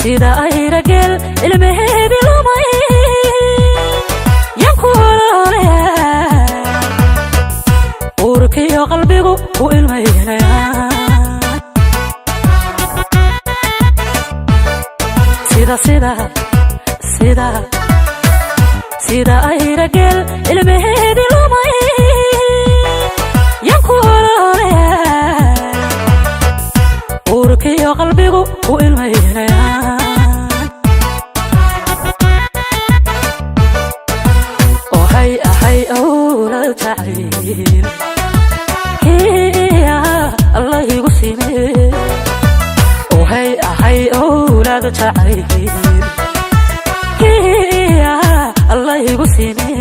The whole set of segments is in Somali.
sida ay ragel ilmaheedi lumay yanku holoolaya uurkiyo qalbigu u ilmaynaya sida ay ragel ilmaheedi lumay yanku holoolaya uurkiyo qalbigu u ilmaynaya hay awlad jacayl hiya Allah igu siimay hay awlad jacayl hiya Allah igu siimay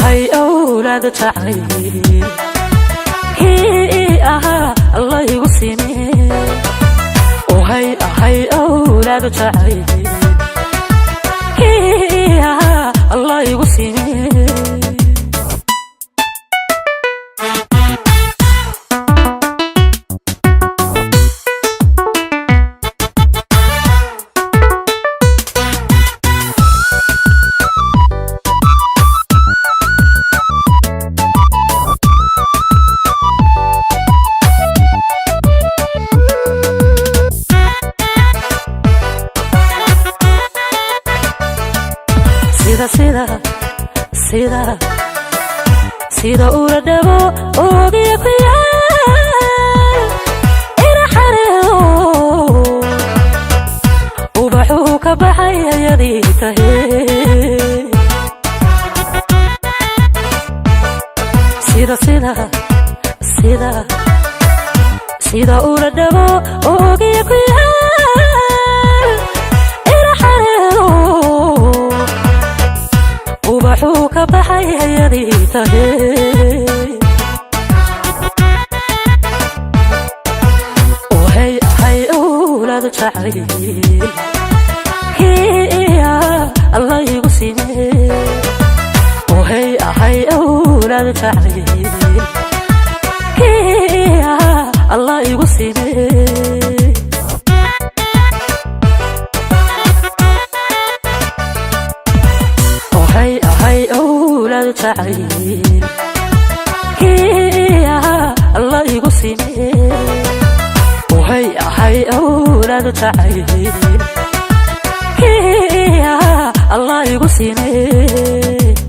hay awlad jacayl hiya Allah igu siimay hay awlad jacayl hiya Allah igu siimay sida ula dhabo oogiya ku yaal ina xareedo ubaxuu ka baxay ayadii tahay sida ula dhabo oogiya ku yaal ina xareedo ubaxuu ka baxay ayadii tahay hay awlad jacayl hiya Allah igu siimay hay awlad jacayl hiya Allah igu siimay hay awlad jacayl hiya Allah igu siimay hay awlad jacayl hiya Allah igu siimay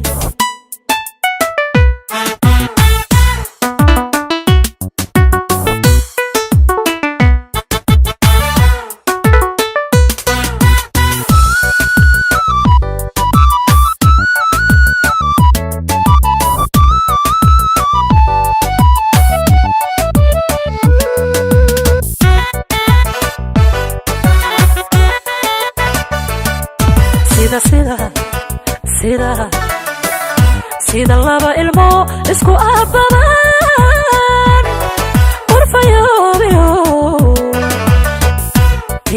sida laba ilmo isku ababan urfayoobiyo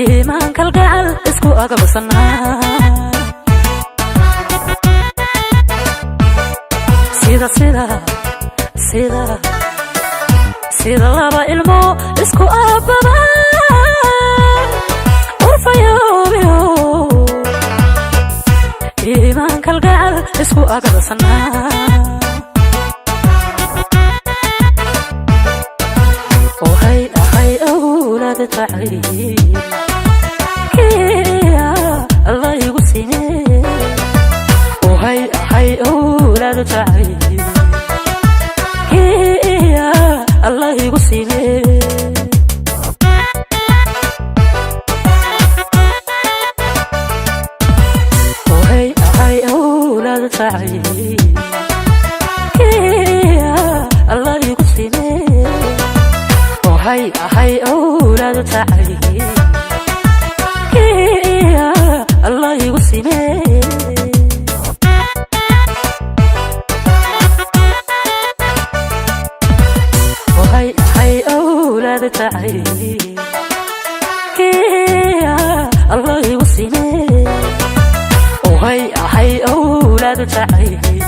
iimaan kalgacal isku agabsanaa sida laba ilmo isku ababan urfayoobiyo iimaan kalgacal isku agabsanaa hay awlad jacayl hiya Allah igu siimay hay awlad jacayl hiya Allah igu siimay hay awlad jacayl hiya Allah igu siimay hay awlad jacayl hiya Allah igu siimay hay awlad jacayl hiya Allah igu siimay hay awlad jacayl